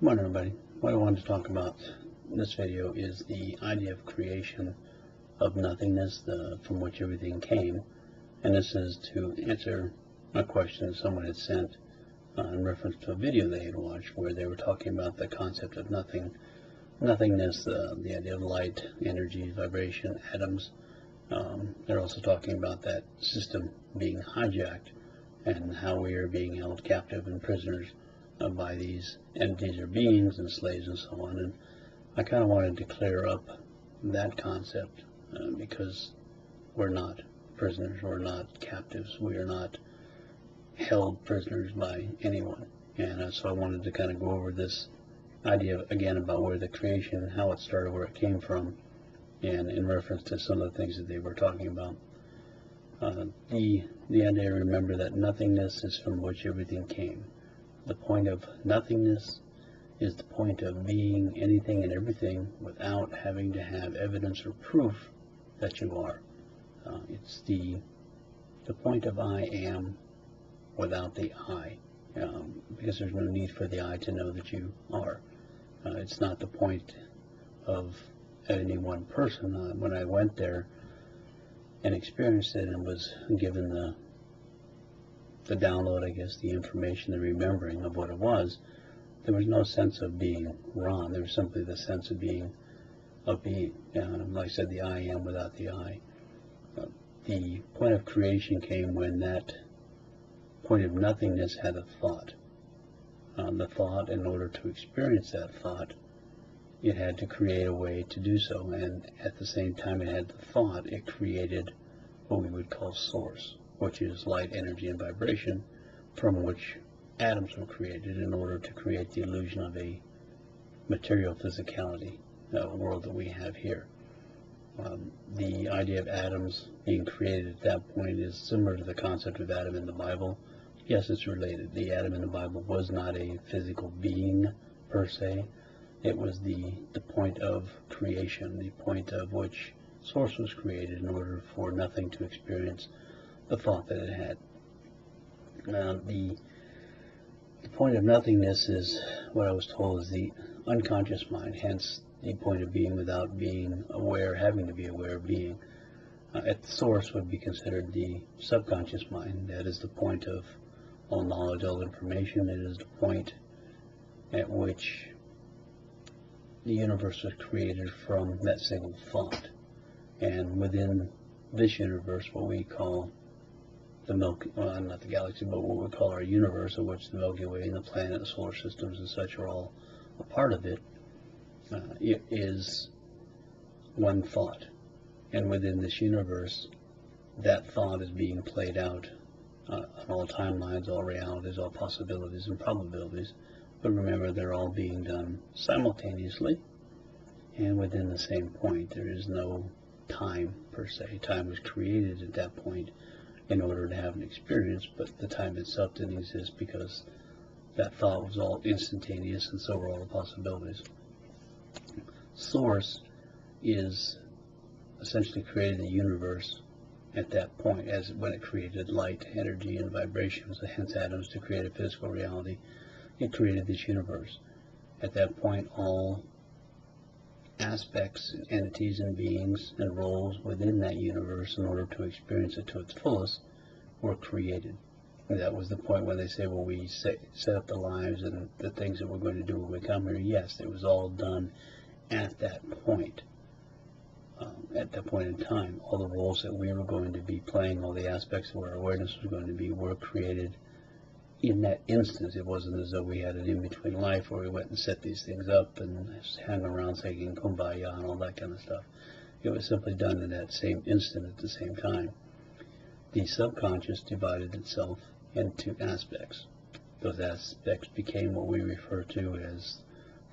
Morning, everybody. What I wanted to talk about in this video is the idea of creation of nothingness, from which everything came. And this is to answer a question someone had sent in reference to a video they had watched where they were talking about the concept of nothingness, the idea of light, energy, vibration, atoms. They're also talking about that system being hijacked and how we are being held captive and prisoners by these entities or beings and slaves and so on. And I kind of wanted to clear up that concept because we're not prisoners, we're not captives, we are not held prisoners by anyone. And so I wanted to kind of go over this idea again about where the creation, how it started, where it came from, and in reference to some of the things that they were talking about. The idea, remember that nothingness is from which everything came. The point of nothingness is the point of being anything and everything without having to have evidence or proof that you are. It's the point of I am without the I, because there's no need for the I to know that you are. It's not the point of any one person. When I went there and experienced it and was given the download, I guess, the information, the remembering of what it was, there was no sense of being Ron. There was simply the sense of being. Like I said, the I am without the I. The point of creation came when that point of nothingness had a thought. The thought, in order to experience that thought, it had to create a way to do so, and at the same time it had the thought, it created what we would call source, which is light, energy, and vibration, from which atoms were created in order to create the illusion of a material physicality, world that we have here. The idea of atoms being created at that point is similar to the concept of Adam in the Bible. Yes, it's related. The Adam in the Bible was not a physical being per se. It was the point of creation, the point of which source was created in order for nothing to experience the thought that it had. The point of nothingness is what I was told is the unconscious mind, hence the point of being without being aware, having to be aware of being. At the source would be considered the subconscious mind. That is the point of all knowledge, all information. It is the point at which the universe was created from that single thought. And within this universe, what we call the Milky, well, not the galaxy, but what we call our universe, of which the Milky Way and the planet, the solar systems and such are all a part of it, it is one thought. And within this universe, that thought is being played out on all timelines, all realities, all possibilities and probabilities. But remember, they're all being done simultaneously and within the same point. There is no time per se. Time was created at that point in order to have an experience, but the time itself didn't exist because that thought was all instantaneous, and so were all the possibilities. Source is essentially created the universe at that point, as when it created light, energy, and vibrations, hence atoms, to create a physical reality. It created this universe. At that point, all aspects, entities, and beings and roles within that universe, in order to experience it to its fullest, were created. And that was the point when they say, well, we set up the lives and the things that we're going to do when we come here. Yes, it was all done at that point. At that point in time, all the roles that we were going to be playing, all the aspects of our awareness was going to be, were created in that instance. It wasn't as though we had an in-between life where we went and set these things up and hang around singing Kumbaya and all that kind of stuff. It was simply done in that same instant at the same time. The subconscious divided itself into aspects. Those aspects became what we refer to as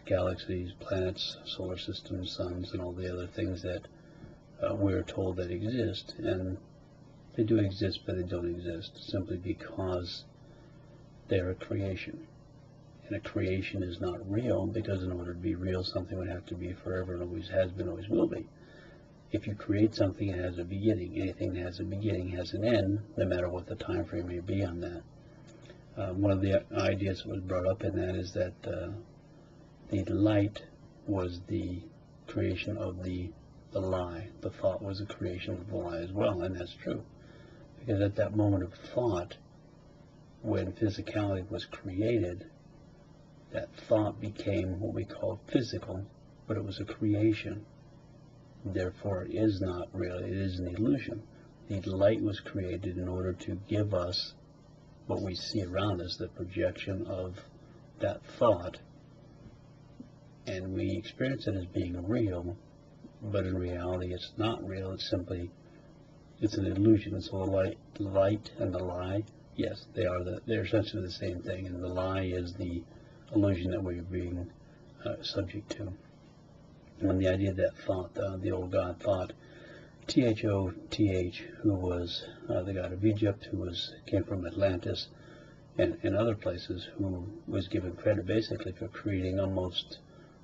galaxies, planets, solar systems, suns, and all the other things that we're told that exist. And they do exist, but they don't exist simply because they're a creation. And a creation is not real, because in order to be real, something would have to be forever and always has been, always will be. If you create something, it has a beginning. Anything that has a beginning has an end, no matter what the time frame may be on that. One of the ideas that was brought up in that is that The light was the creation of the lie. The thought was a creation of the lie as well, and that's true. Because at that moment of thought, when physicality was created, that thought became what we call physical, but it was a creation. Therefore, it is not real, it is an illusion. The light was created in order to give us what we see around us, the projection of that thought, and we experience it as being real, but in reality it's not real. It's simply, it's an illusion. So the light and the lie, yes, they're essentially the same thing, and the lie is the illusion that we're being subject to. And the idea that thought, the old god thought, Thoth, who was the god of Egypt, who came from Atlantis and other places, who was given credit basically for creating almost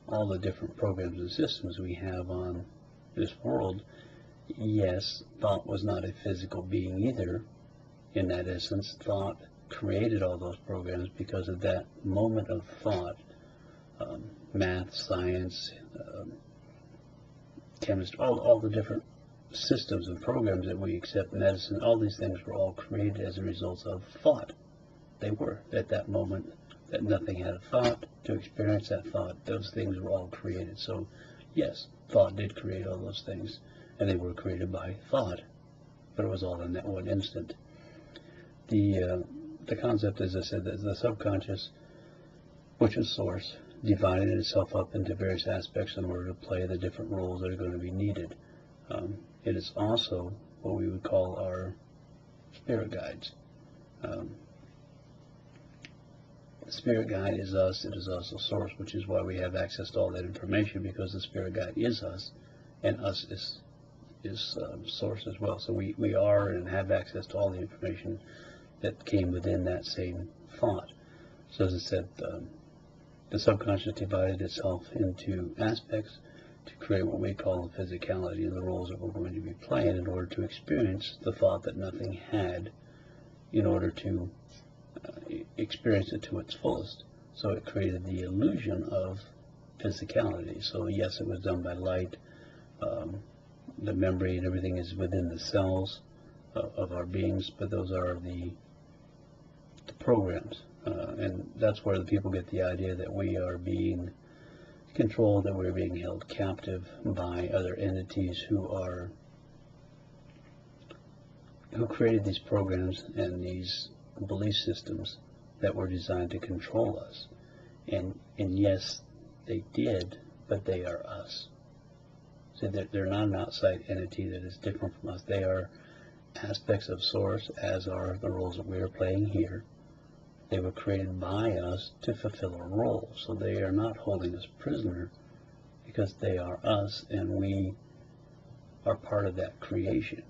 all the different programs and systems we have on this world. Yes, thought was not a physical being either. In that essence, thought created all those programs because of that moment of thought. Math, science, chemistry, all the different systems and programs that we accept, medicine, all these things were all created as a result of thought. They were at that moment that nothing had a thought. To experience that thought, those things were all created. So yes, thought did create all those things, and they were created by thought, but it was all in that one instant. The concept, as I said, that the subconscious, which is source, divided itself up into various aspects in order to play the different roles that are going to be needed. It is also what we would call our spirit guides. Spirit guide is us. It is also source, which is why we have access to all that information, because the spirit guide is us, and us is source as well. So we are and have access to all the information that came within that same thought. So as I said, the subconscious divided itself into aspects to create what we call the physicality and the roles that we're going to be playing in order to experience the thought that nothing had, in order to experience it to its fullest. So it created the illusion of physicality. So yes, it was done by light. The memory and everything is within the cells of our beings, but those are the programs. And that's where the people get the idea that we are being controlled, that we're being held captive by other entities who created these programs and these belief systems that were designed to control us. And yes, they did, but they are us. So they're not an outside entity that is different from us. They are aspects of source, as are the roles that we are playing here. They were created by us to fulfill a role. So they are not holding us prisoner, because they are us, and we are part of that creation.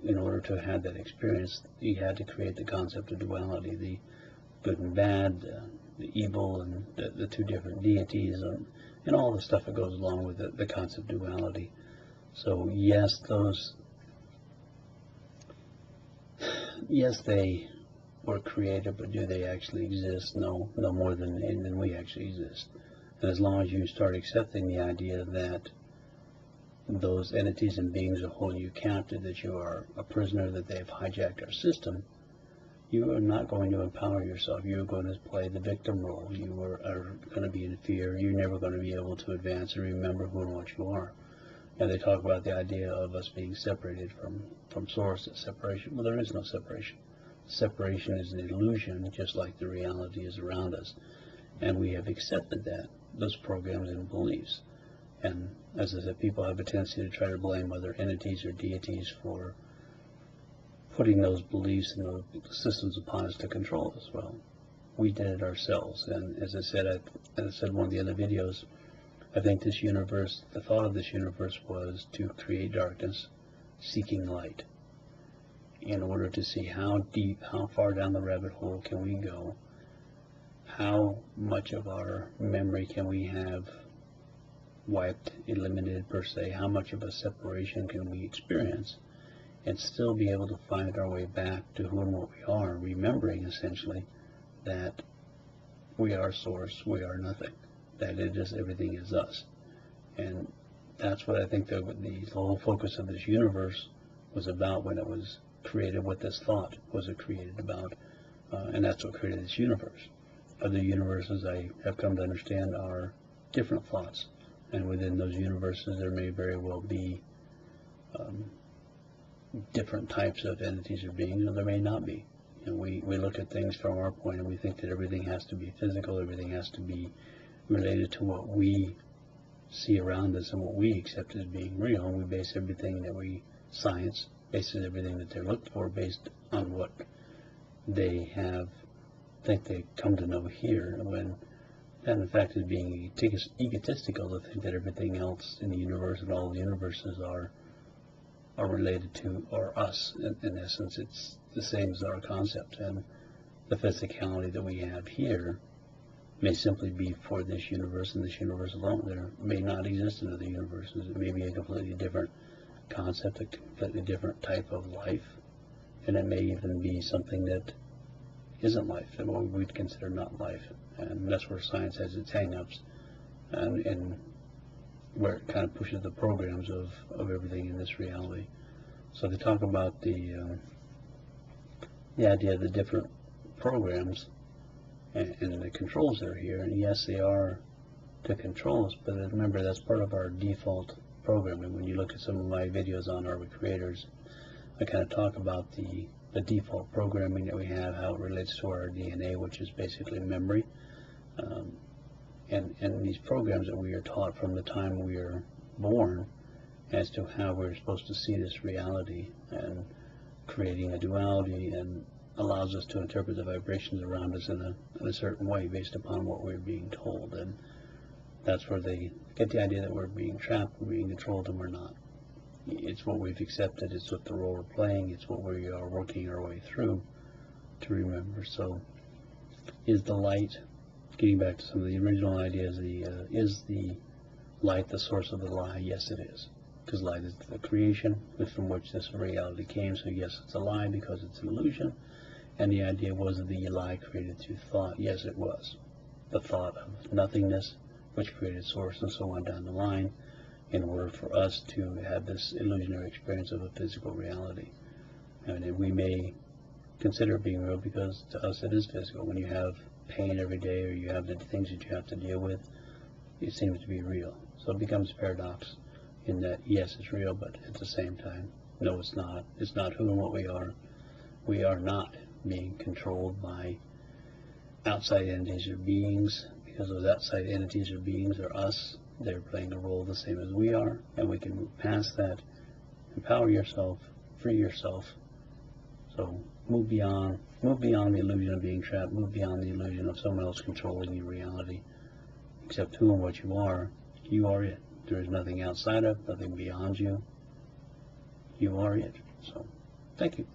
In order to have that experience, you had to create the concept of duality, the good and bad, the evil, and the two different deities, and all the stuff that goes along with the concept of duality. So yes, they were created, but do they actually exist? No more than we actually exist. And as long as you start accepting the idea that those entities and beings are holding you captive, that you are a prisoner, that they have hijacked our system, you are not going to empower yourself. You are going to play the victim role. You are going to be in fear. You're never going to be able to advance and remember who and what you are. And they talk about the idea of us being separated from source, that separation. Well, there is no separation. Separation is an illusion, just like the reality is around us. And we have accepted that, those programs and beliefs. And as I said, people have a tendency to try to blame other entities or deities for putting those beliefs and those systems upon us to control us. Well, we did it ourselves. And as I said in one of the other videos, I think this universe, the thought of this universe was to create darkness, seeking light, in order to see how deep, how far down the rabbit hole can we go, how much of our memory can we have wiped, eliminated per se, how much of a separation can we experience, and still be able to find our way back to who and what we are, remembering essentially that we are source, we are nothing. that it is everything is us. And that's what I think the whole focus of this universe was about when it was created, what this thought was created about, and that's what created this universe. Other universes, I have come to understand, are different thoughts, and within those universes there may very well be different types of entities or beings, or there may not be. You know, we look at things from our point and we think that everything has to be physical, everything has to be related to what we see around us and what we accept as being real, and we base everything that science bases everything that they're looked for based on what they think they come to know here, when that in fact is being egotistical to think that everything else in the universe and all the universes are related to, or us. In essence, it's the same as our concept, and the physicality that we have here may simply be for this universe and this universe alone. There may not exist in other universes. It may be a completely different concept, a completely different type of life, and it may even be something that isn't life, and what we'd consider not life. And that's where science has its hang-ups, and where it kind of pushes the programs of everything in this reality. So they talk about the idea of the different programs and the controls that are here, and yes, they are to control us, but remember, that's part of our default programming. When you look at some of my videos on Are We Creators, I kind of talk about the default programming that we have, how it relates to our DNA, which is basically memory, and these programs that we are taught from the time we are born as to how we're supposed to see this reality, and creating a duality, and allows us to interpret the vibrations around us in a certain way based upon what we're being told. And that's where they get the idea that we're being trapped, we're being controlled, and we're not. It's what we've accepted, it's what the role we're playing, it's what we are working our way through to remember. So is the light, getting back to some of the original ideas, is the light the source of the lie? Yes, it is, because light is the creation from which this reality came. So yes, it's a lie because it's an illusion. And the idea was that the lie created through thought. Yes, it was the thought of nothingness, which created source, and so on down the line, in order for us to have this illusionary experience of a physical reality. And we may consider it being real because to us it is physical. When you have pain every day, or you have the things that you have to deal with, it seems to be real. So it becomes a paradox in that, yes, it's real, but at the same time, no, it's not. It's not who and what we are. We are not being controlled by outside entities or beings, because those outside entities or beings are us. They're playing a role the same as we are, and we can move past that, empower yourself, free yourself. So move beyond the illusion of being trapped, move beyond the illusion of someone else controlling your reality. Accept who and what you are. You are it. There is nothing outside of, nothing beyond you. You are it. So, thank you.